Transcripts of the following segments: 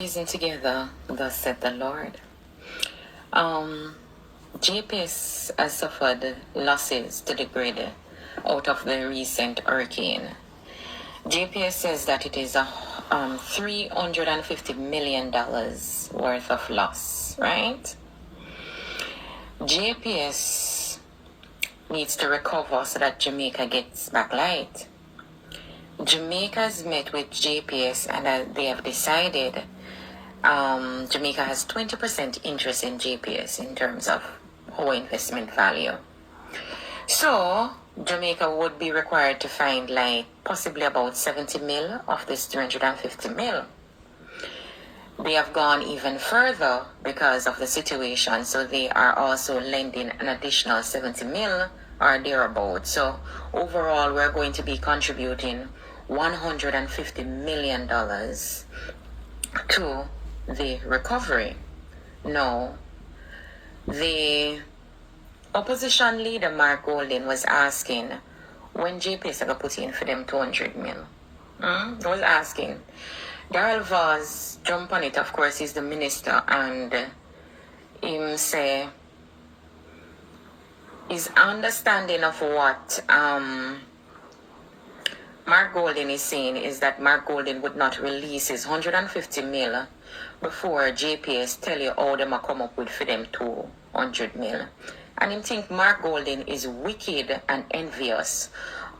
Reason together, thus said the Lord. JPS has suffered losses to the grid out of the recent hurricane. JPS says that it is $350 million worth of loss, right? JPS needs to recover so that Jamaica gets back light. Jamaica's met with JPS and they have decided Jamaica has 20% interest in JPS in terms of whole investment value. So Jamaica would be required to find like possibly about 70 mil of this 350 mil. They have gone even further because of the situation, so they are also lending an additional 70 mil or thereabouts. So overall, we're going to be contributing $150 million to the recovery. Now, the opposition leader, Mark Golding, was asking when JPS are going to put in for them 200 mil. He was asking. Darrell Vaz jump on it, of course, he's the minister, and him say his understanding of what Mark Golding is saying is that Mark Golding would not release his 150 mil before JPS tell you how them come up with for them 200 mil. And him think Mark Golding is wicked and envious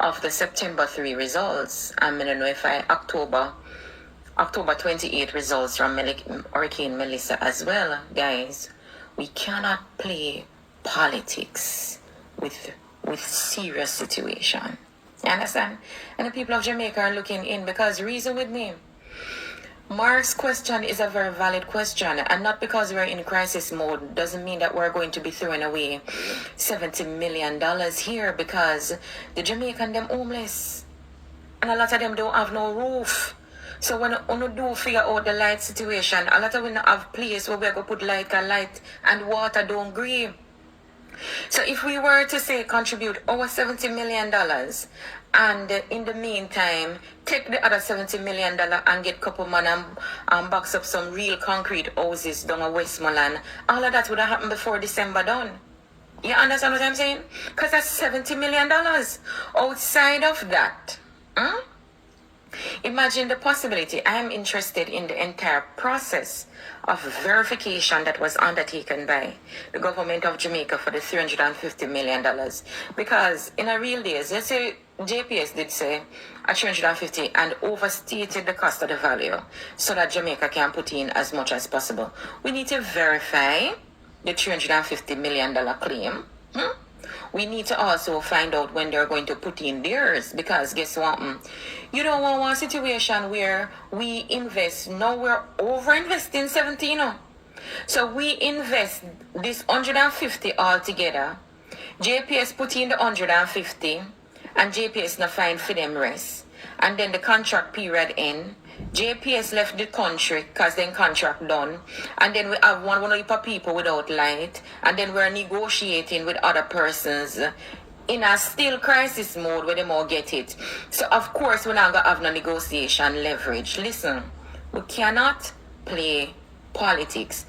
of the September 3 results. I don't know if October 28 results from Hurricane Melissa as well. Guys, we cannot play politics with serious situation. You understand? And the people of Jamaica are looking in because reason with me. Mark's question is a very valid question, and not because we're in crisis mode doesn't mean that we're going to be throwing away $70 million here, because the Jamaican them homeless and a lot of them don't have no roof. So when you do figure out the light situation, a lot of them don't have place where we're going to put light and water don't agree. So if we were to say contribute over $70 million and in the meantime take the other $70 million and get a couple man and box up some real concrete houses down at Westmoreland, all of that would have happened before December done. You understand what I'm saying? Because that's $70 million. Outside of that, imagine the possibility. I am interested in the entire process of verification that was undertaken by the government of Jamaica for the $350 million. Because in a real days, let's say JPS did say a 350 and overstated the cost of the value so that Jamaica can put in as much as possible. We need to verify the $350 million claim. We need to also find out when they're going to put in theirs, because guess what? You don't want one situation where we invest. Now we're over-investing 17. So we invest this 150 altogether. JPS put in the 150 and JPS not find for them rest. And then the contract period end. JPS left the country because then contract done, and then we have one heap of people without light, and then we're negotiating with other persons in a still crisis mode where they all get it. So of course we're not gonna have no negotiation leverage. Listen, we cannot play politics.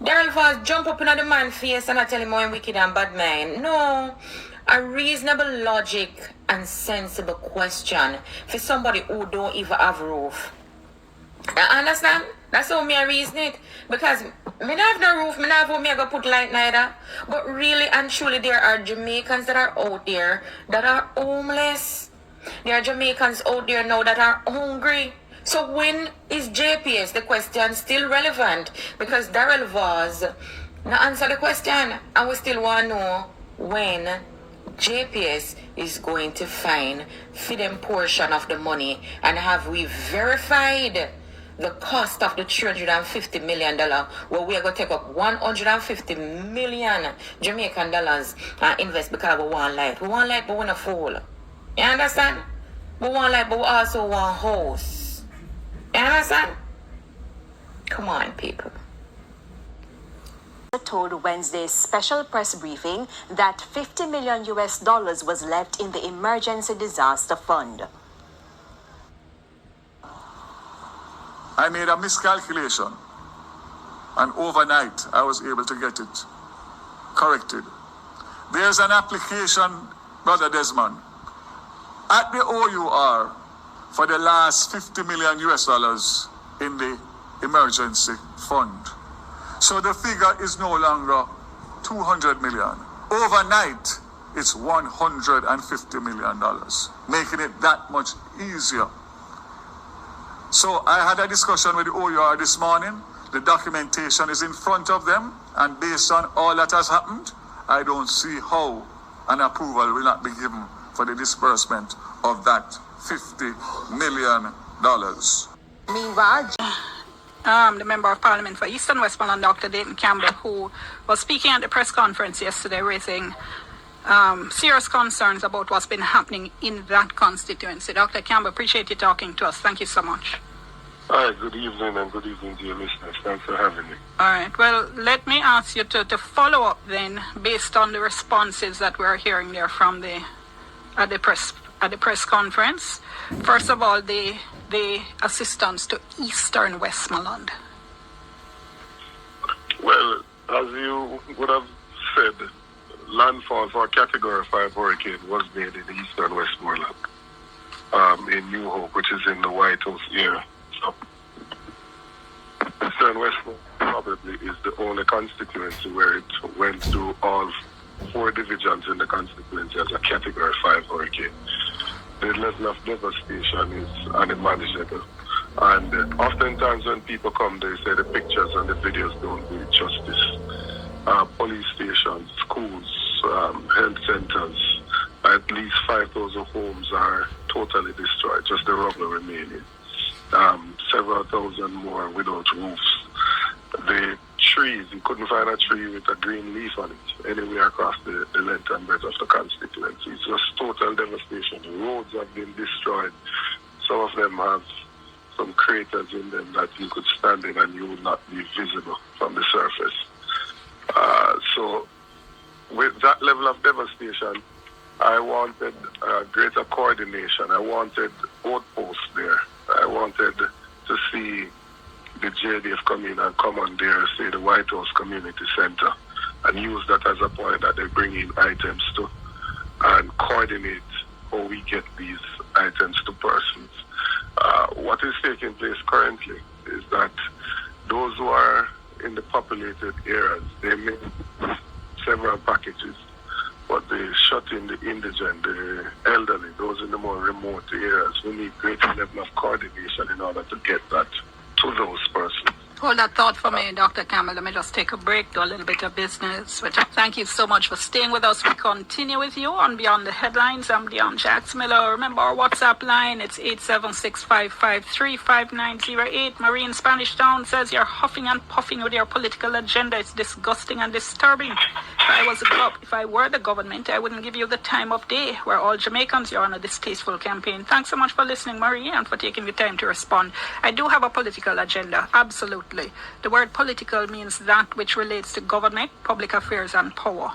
Daryl Voss jump up in the man's face and I tell him how I'm wicked and bad man. No. A reasonable logic and sensible question for somebody who don't even have roof. You understand? That's how me reason it. Because me don't have no roof, me don't have how me go put light neither. But really and truly there are Jamaicans that are out there that are homeless. There are Jamaicans out there now that are hungry. So when is JPS? The question still relevant, because Darrell Voss not answer the question, and we still want to know when JPS is going to find for them portion of the money, and have we verified the cost of the $350 million, where we are going to take up 150 million Jamaican dollars and invest because we want light. We want light, but we want to fall. You understand? We want light, but we also want house. You understand? Come on, people. Told Wednesday's special press briefing that $50 million was left in the emergency disaster fund. I made a miscalculation, and overnight I was able to get it corrected. There's an application, Brother Desmond, at the OUR for the last $50 million in the emergency fund. So the figure is no longer 200 million. Overnight, it's $150 million, making it that much easier. So I had a discussion with the OUR this morning. The documentation is in front of them, and based on all that has happened, I don't see how an approval will not be given for the disbursement of that $50 million. Meanwhile, the Member of Parliament for Eastern Westmoreland, Dr. Dayton Campbell, who was speaking at the press conference yesterday, raising serious concerns about what's been happening in that constituency. Dr. Campbell, appreciate you talking to us. Thank you so much. Hi, good evening, and good evening to your listeners. Thanks for having me. All right. Well, let me ask you to follow up then, based on the responses that we're hearing there from at the press conference. First of all, the assistance to Eastern Westmoreland. Well, as you would have said, landfall for a Category 5 hurricane was made in Eastern Westmoreland, in New Hope, which is in the White House area. So, Eastern Westmoreland probably is the only constituency where it went through all 4 divisions in the constituency as a Category 5 hurricane. The level of devastation is unimaginable. And oftentimes when people come, they say the pictures and the videos don't do it justice. Police stations, schools, health centers, at least 5,000 homes are totally destroyed, just the rubble remaining. Several thousand more without roofs. The trees, you couldn't find a tree with a green leaf on it anywhere across the length and breadth of the constituency. It's just total devastation. The roads have been destroyed. Some of them have some craters in them that you could stand in and you would not be visible from the surface. So with that level of devastation, I wanted greater coordination. I wanted outposts there. I wanted to see the JDF come in and commandeer, say, the White House Community Center, and use that as a point that they bring in items to, and coordinate how we get these items to persons. What is taking place currently is that those who are in the populated areas, they make several packages, but they shut in the indigent, the elderly, those in the more remote areas. We need greater level of coordination in order to get that to those persons. Hold that thought for me, Dr. Campbell. Let me just take a break, do a little bit of business. But thank you so much for staying with us. We continue with you on Beyond the Headlines. I'm Dion Jax Miller. Remember our WhatsApp line, it's 876-553-5908. Marie in Spanish Town says you're huffing and puffing with your political agenda. It's disgusting and disturbing. If I were the government, I wouldn't give you the time of day. We're all Jamaicans. You're on a distasteful campaign. Thanks so much for listening, Marie, and for taking the time to respond. I do have a political agenda, absolutely. The word political means that which relates to government, public affairs, and power.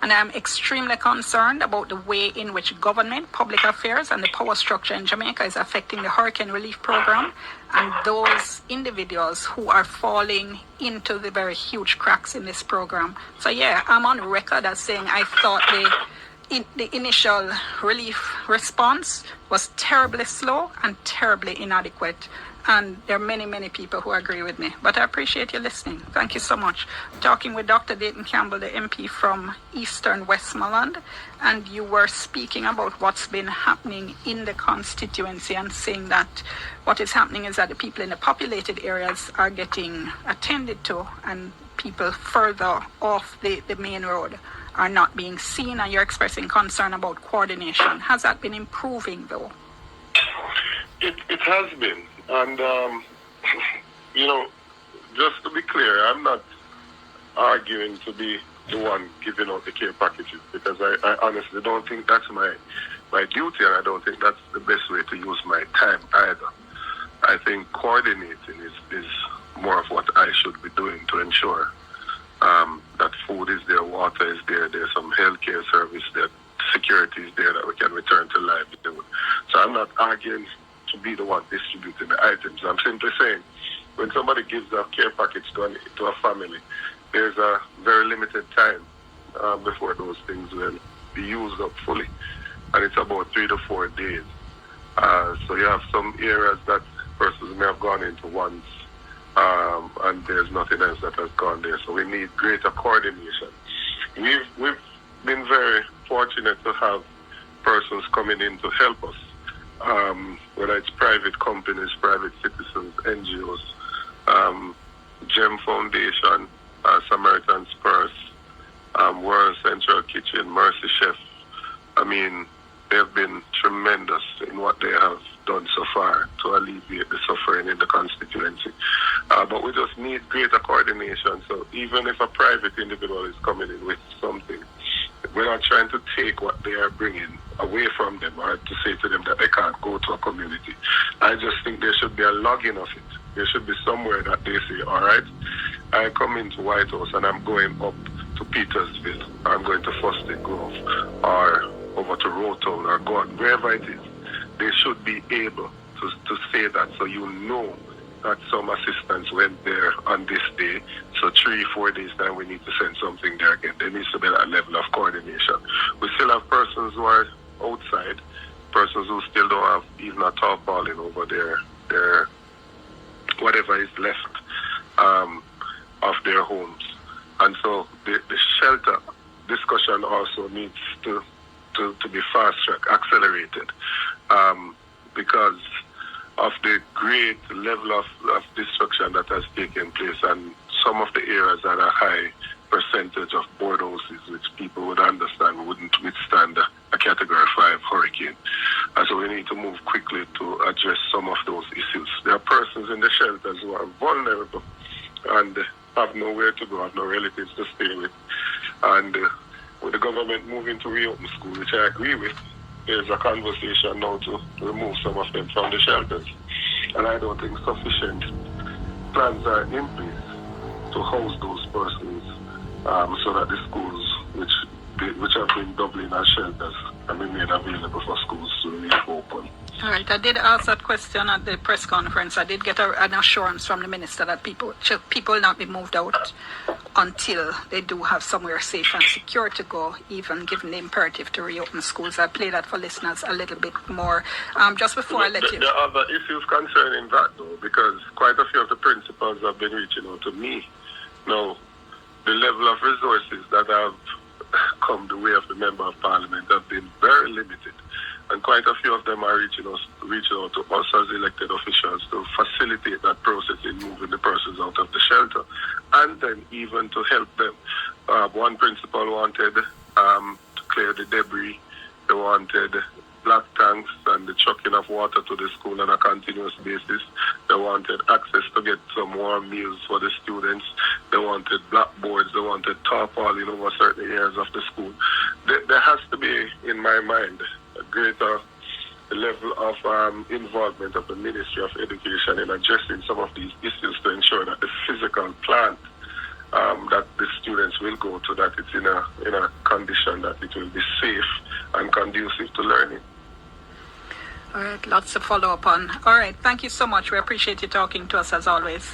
And I'm extremely concerned about the way in which government, public affairs, and the power structure in Jamaica is affecting the hurricane relief program and those individuals who are falling into the very huge cracks in this program. So yeah, I'm on record as saying I thought the initial relief response was terribly slow and terribly inadequate. And there are many, many people who agree with me. But I appreciate you listening. Thank you so much. Talking with Dr. Dayton Campbell, the MP from Eastern Westmoreland, and you were speaking about what's been happening in the constituency and saying that what is happening is that the people in the populated areas are getting attended to and people further off the main road are not being seen, and you're expressing concern about coordination. Has that been improving, though? It has been. And, just to be clear, I'm not arguing to be the one giving out the care packages because I honestly don't think that's my duty, and I don't think that's the best way to use my time either. I think coordinating is more of what I should be doing to ensure that food is there, water is there, there's some healthcare service there, security is there that we can return to livelihood. So I'm not arguing to be the one distributing the items. I'm simply saying, when somebody gives a care package to a family, there's a very limited time before those things will be used up fully, and it's about 3 to 4 days. So you have some areas that persons may have gone into once, and there's nothing else that has gone there. So we need greater coordination. We've been very fortunate to have persons coming in to help us, whether it's private companies, private citizens, NGOs, GEM Foundation, Samaritan's Purse, World Central Kitchen, Mercy Chef. I mean, they've been tremendous in what they have done so far to alleviate the suffering in the constituency. But we just need greater coordination. So even if a private individual is coming in with something, we're not trying to take what they are bringing away from them or to say to them that they can't go to a community. I just think there should be a logging of it. There should be somewhere that they say, all right, I come into White House and I'm going up to Petersville, or I'm going to Foster Grove, or over to Rotown, or God, wherever it is. They should be able to say that, so you know that some assistance went there on this day, so 3-4 days time we need to send something there again. There needs to be that level of coordination. We still have persons who are outside, persons who still don't have even a tarpaulin over their whatever is left of their homes. And so the shelter discussion also needs to be fast-track, accelerated, because of the great level of destruction that has taken place, and some of the areas that are high percentage of board houses, which people would understand wouldn't withstand a Category 5 hurricane. And so we need to move quickly to address some of those issues. There are persons in the shelters who are vulnerable and have nowhere to go, have no relatives to stay with. And with the government moving to reopen school, which I agree with, there's a conversation now to remove some of them from the shelters. And I don't think sufficient plans are in place to house those persons so that the schools, which have been doubling as shelters, can be made available for schools to remain open. All right, I did ask that question at the press conference. I did get an assurance from the minister that people will not be moved out until they do have somewhere safe and secure to go, even given the imperative to reopen schools. I'll play that for listeners a little bit more. Just before I let you... There are other issues concerning that, though, because quite a few of the principals have been reaching out to me. Now, the level of resources that have come the way of the Member of Parliament have been very limited. And quite a few of them are reaching out to us as elected officials to facilitate that process in moving the persons out of the shelter, and then even to help them. One principal wanted to clear the debris. They wanted black tanks and the trucking of water to the school on a continuous basis. They wanted access to get some warm meals for the students. They wanted blackboards. They wanted tarpaulin over certain areas of the school. There has to be, in my mind, a greater level of involvement of the Ministry of Education in addressing some of these issues to ensure that the physical plant that the students will go to, that it's in a condition that it will be safe and conducive to learning. All right, lots to follow up on. All right, thank you so much. We appreciate you talking to us as always.